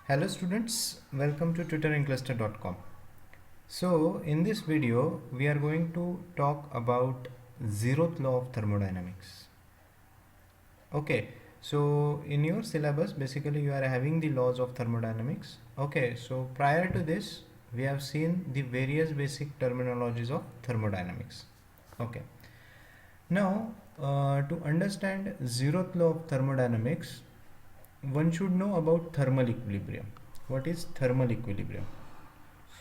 Hello students, welcome to tutoringcluster.com. So in this video we are going to talk about zeroth law of thermodynamics. Okay, so in your syllabus basically you are having the laws of thermodynamics. Okay, so prior to this we have seen the various basic terminologies of thermodynamics. Okay, now to understand zeroth law of thermodynamics, one should know about thermal equilibrium. What is thermal equilibrium?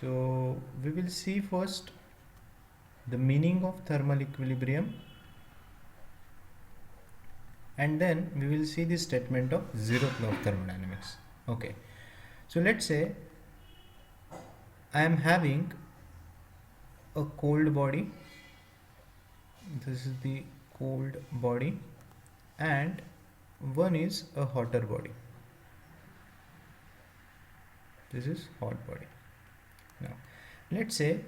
So we will see first the meaning of thermal equilibrium, and then we will see the statement of zeroth law of thermodynamics. Okay, so let's say I am having a cold body. This is the cold body, and one is a hotter body. This is hot body. Now let's say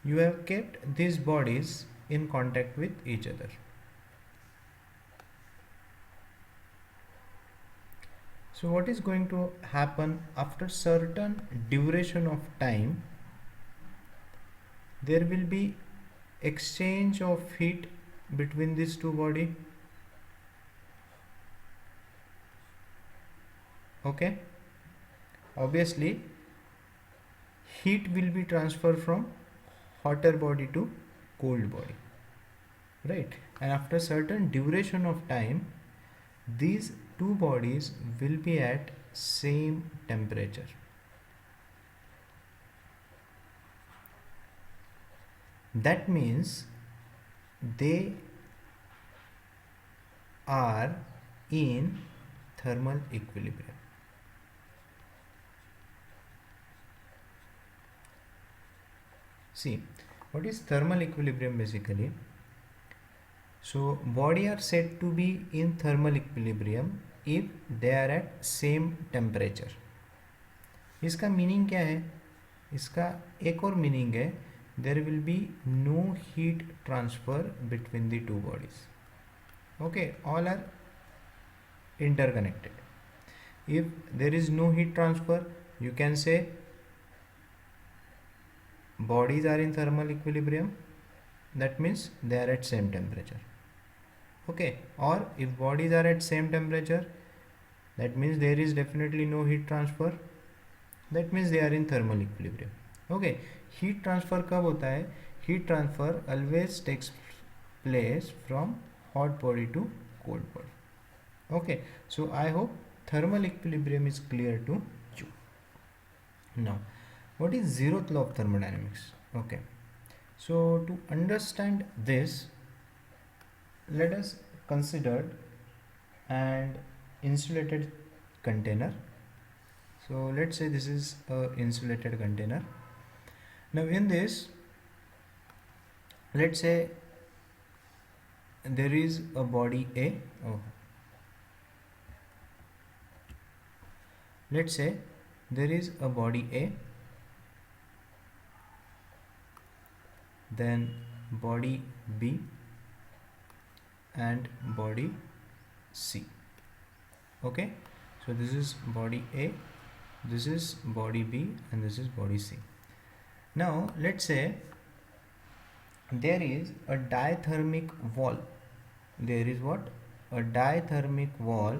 you have kept these bodies in contact with each other. So what is going to happen after certain duration of time? There will be exchange of heat between these two bodies. Okay, obviously heat will be transferred from hotter body to cold body, right? And after certain duration of time, these two bodies will be at same temperature. That means they are in thermal equilibrium. See, what is thermal equilibrium basically? So body are said to be in thermal equilibrium if they are at same temperature. इसका meaning क्या है? इसका एक और meaning है, there will be no heat transfer between the two bodies. Okay, all are interconnected. If there is no heat transfer, you can say bodies are in thermal equilibrium. That means they are at same temperature. Okay, or if bodies are at same temperature, that means there is definitely no heat transfer. That means they are in thermal equilibrium. Okay, heat transfer कब होता है? Heat transfer always takes place from hot body to cold body. Okay, so I hope thermal equilibrium is clear to you. Now, what is zeroth law of thermodynamics? Okay, so to understand this, let us consider an insulated container. So let's say this is a insulated container. Now in this, let's say there is a body A. Let's say there is a body A, then body B and body C. Okay, so this is body A, this is body B, and this is body C. Now let's say there is a diathermic wall. There is what? A diathermic wall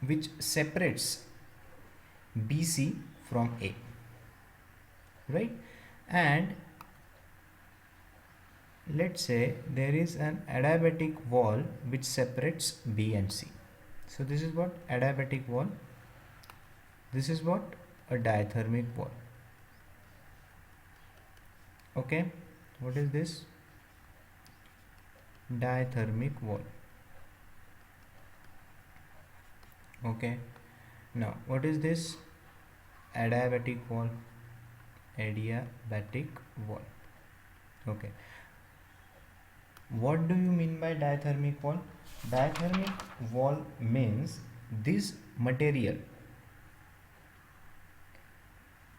which separates BC from A, right? And let's say there is an adiabatic wall which separates B and C. So this is what? Adiabatic wall. This is what? A diathermic wall. Okay, what is this? Diathermic wall. Okay, now what is this? Adiabatic wall. Adiabatic wall. Okay, what do you mean by diathermic wall? Diathermic wall means this material,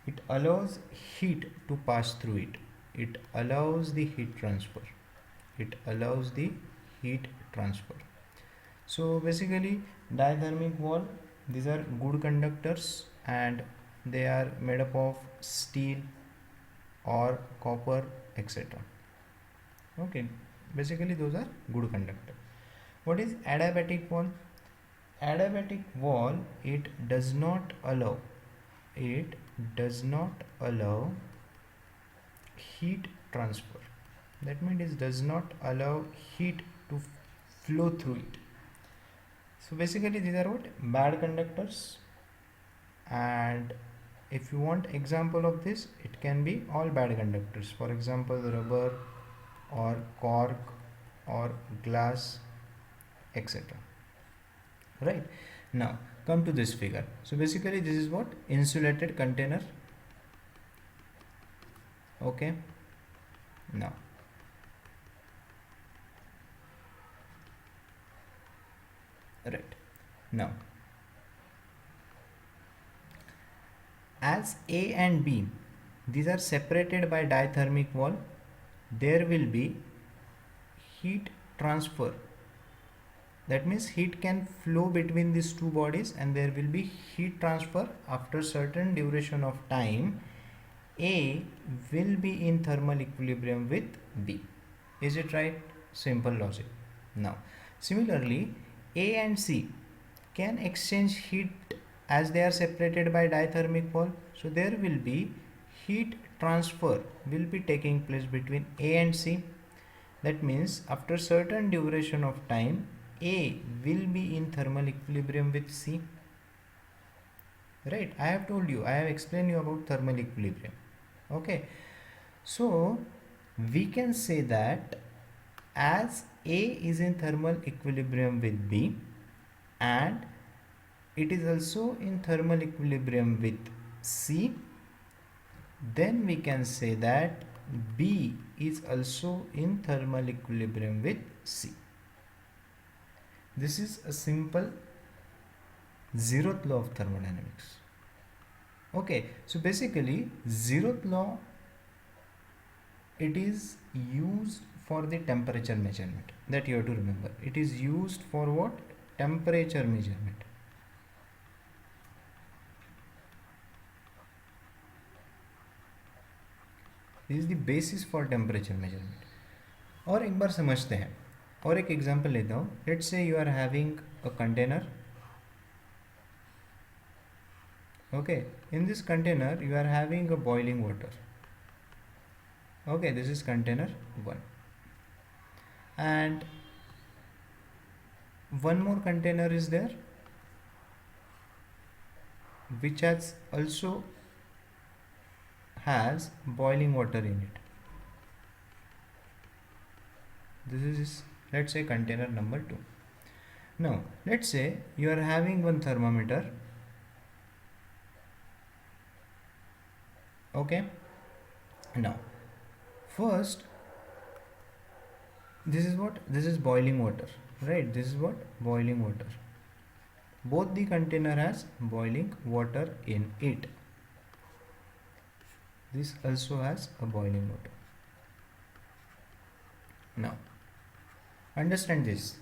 it allows heat to pass through it. It allows the heat transfer. it allows the heat transfer. So basically diathermic wall, these are good conductors and they are made up of steel or copper, etc. Okay, basically those are good conductor. What is adiabatic wall? Adiabatic wall, it does not allow heat transfer. That means it does not allow heat to flow through it. So basically these are what? Bad conductors. And if you want example of this, it can be all bad conductors. For example, rubber or cork or glass, etc. Right? Now come to this figure. So basically this is what? Insulated container. Okay. Now right. Now as A and B, these are separated by diathermic wall, there will be heat transfer. That means heat can flow between these two bodies and there will be heat transfer after certain duration of time. A will be in thermal equilibrium with B. Is it right? Simple logic. Now, similarly, A and C can exchange heat as they are separated by diathermic wall. So there will be heat transfer will be taking place between A and C. That means after certain duration of time, A will be in thermal equilibrium with C. Right? I have told you, I have explained you about thermal equilibrium. Okay. So we can say that as A is in thermal equilibrium with B and it is also in thermal equilibrium with C, then we can say that B is also in thermal equilibrium with C. This is a simple zeroth law of thermodynamics. Okay, so basically zeroth law, it is used for the temperature measurement. That you have to remember. It is used for what? Temperature measurement. This is the basis for temperature measurement. और एक बार समझते हैं और एक example लेता हूँ. Let's say you are having a container. Okay, in this container you are having a boiling water. Okay, this is container 1 and one more container is there which has also has boiling water in it. This is, let's say, container number 2. Now let's say you are having one thermometer. Okay, now first this is what? This is boiling water, right? This is what? Boiling water. Both the container has boiling water in it. This also has a boiling water. Now understand this.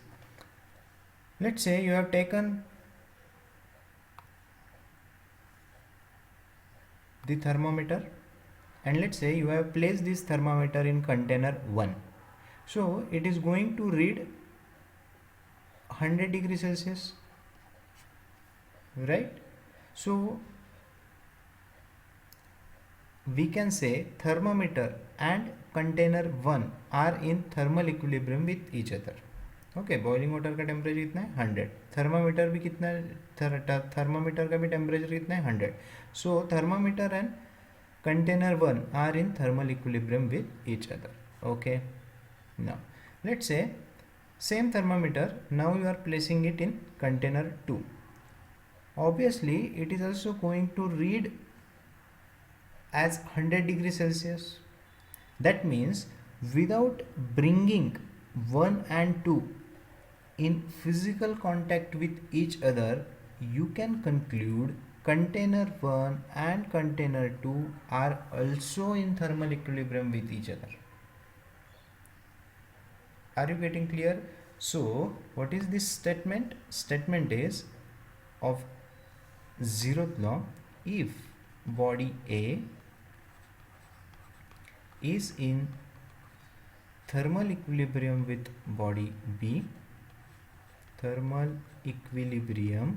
Let's say you have taken the thermometer and let's say you have placed this thermometer in container 1. So it is going to read 100 degrees Celsius, right? So we can say thermometer and container 1 are in thermal equilibrium with each other. Okay, boiling water का temperature कितना है 100, thermometer भी कितना है, thermometer का भी temperature कितना है 100. So thermometer and container 1 are in thermal equilibrium with each other. Okay, now let's say same thermometer, now you are placing it in container 2. Obviously it is also going to read as 100 degrees Celsius. That means without bringing 1 and 2 in physical contact with each other, you can conclude container 1 and container 2 are also in thermal equilibrium with each other. Are you getting clear? So what is this statement? Statement is of zeroth law: if body A is in thermal equilibrium with body B, thermal equilibrium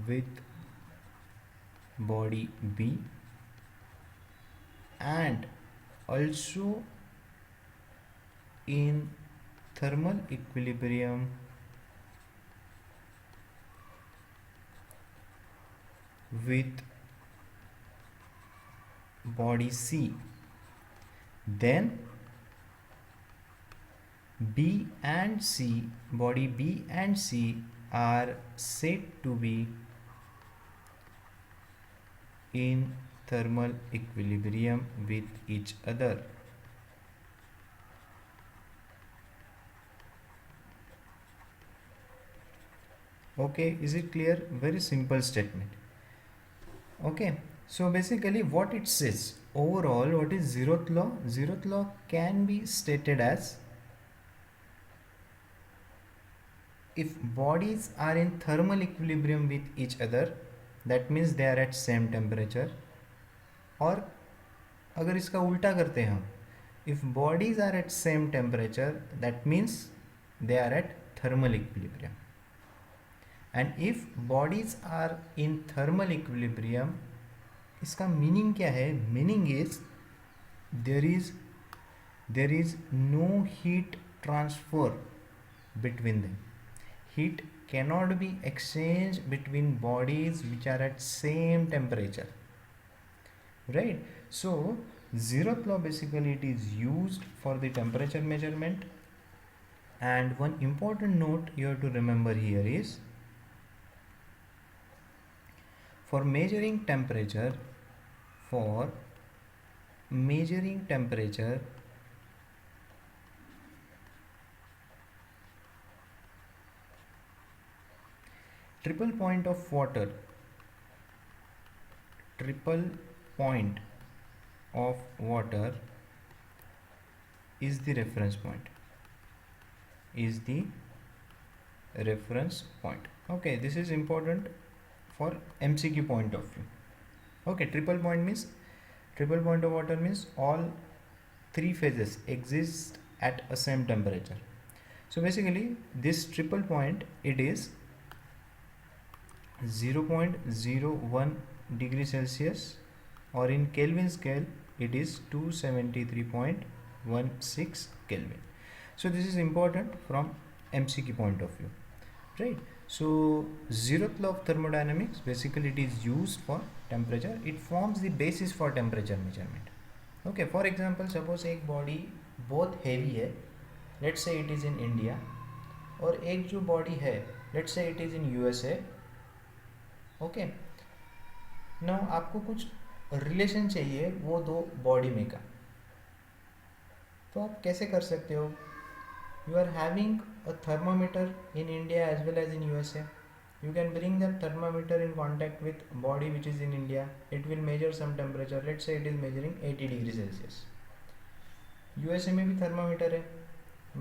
with body B, and also in thermal equilibrium with body C, then B and C, body B and C are said to be in thermal equilibrium with each other. Okay, is it clear? Very simple statement. Okay, so basically what it says overall, what is zeroth law? Zeroth law can be stated as, if bodies are in thermal equilibrium with each other, that means they are at same temperature. और अगर इसका उल्टा करते हैं हम, if bodies are at same temperature, that means they are at thermal equilibrium. And if bodies are in thermal equilibrium, इसका meaning क्या है? Meaning is there is no heat transfer between them. Heat cannot be exchanged between bodies which are at same temperature, right? So zeroth law, basically it is used for the temperature measurement. And one important note you have to remember here is, for measuring temperature, triple point of water is the reference point. Okay, this is important for MCQ point of view. Okay, triple point of water means all three phases exist at a same temperature. So basically this triple point, it is 0.01 degree Celsius, or in Kelvin scale it is 273.16 Kelvin. So this is important from MCQ point of view, right? So zeroth law of thermodynamics, basically it is used for temperature. It forms the basis for temperature measurement. Okay, for example, suppose एक body बहुत heavy है, let's say it is in India, और एक जो body है, let's say it is in USA. Okay, now आपको कुछ relation चाहिए वो दो बॉडी में का, तो आप कैसे कर सकते हो? You are having a thermometer in India as well as in USA. You can bring that thermometer in contact with body which is in India. It will measure some temperature. Let's say it is measuring 80 degree Celsius. USA में भी thermometer है,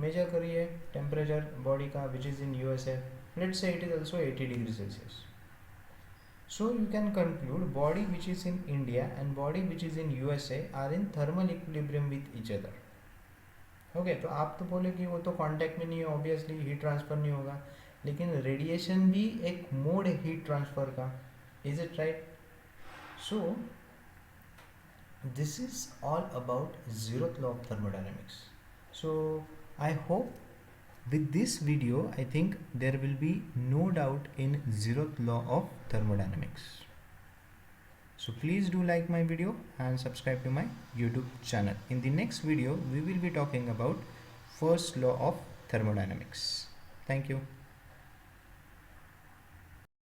measure करिए temperature body का which is in USA. Let's say it is also 80 degree Celsius. So you can conclude body which is in India and body which is in USA are in thermal equilibrium with each other. Okay तो आप तो बोले कि वो तो contact में नहीं है, ऑब्वियसली हीट ट्रांसफ़र नहीं होगा, लेकिन रेडिएशन भी एक मोड है हीट ट्रांसफ़र का. Is it right? So this is all about zeroth law of thermodynamics. So I hope with this video, I think there will be no doubt in zeroth law of thermodynamics. So please do like my video and subscribe to my YouTube channel. In the next video, we will be talking about first law of thermodynamics. Thank you.